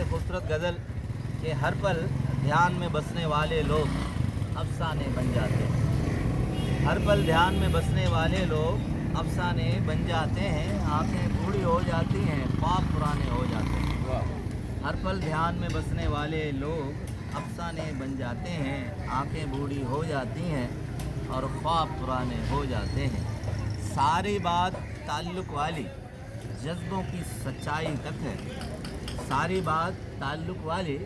खूबसूरत गज़ल कि हर पल ध्यान में बसने वाले लोग अफसाने बन जाते हैं। हर पल ध्यान में बसने वाले लोग अफसाने बन जाते हैं। आंखें बूढ़ी हो जाती हैं, ख्वाब पुराने हो जाते हैं। हर पल ध्यान में बसने वाले लोग अफसाने बन जाते हैं। आंखें बूढ़ी हो जाती हैं और ख्वाब पुराने हो जाते हैं। सारी बात ताल्लुक़ वाली जज्बों की सच्चाई तक है। सारी बात ताल्लुक़ वाली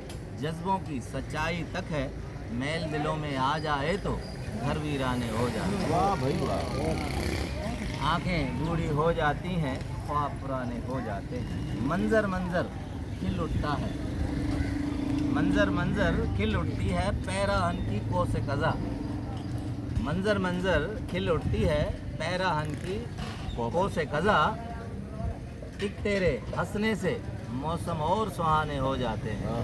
जज्बों की सच्चाई तक है। मैल दिलों में आ जाए तो घर वीराने हो जाते हैं। वाह भाई वाह। आंखें बूढ़ी हो जाती हैं, ख्वाब पुराने हो जाते हैं। मंजर मंजर खिल उठता है, मंजर मंजर खिल उठती है पैराहन की कोसे कज़ा। मंजर मंजर खिल उठती है पैराहन की कोसे कज़ा। एक तेरे हंसने से मौसम और सुहाने हो जाते हैं।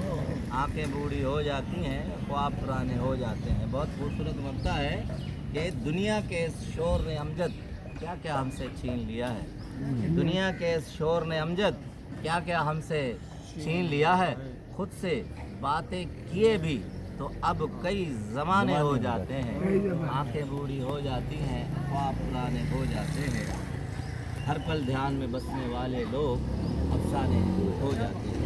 आंखें बूढ़ी हो जाती हैं, ख्वाब पुराने हो जाते हैं। बहुत खूबसूरत मक्ता है कि दुनिया के इस शोर ने अमजद क्या क्या हमसे छीन लिया है। दुनिया के इस शोर ने अमजद क्या क्या हमसे छीन लिया है। खुद से बातें किए भी तो अब कई ज़माने हो जाते हैं। आंखें बूढ़ी हो जाती हैं, ख्वाब पुराने हो जाते हैं। हर पल ध्यान में बसने वाले लोग अफसाने हो जाते हैं।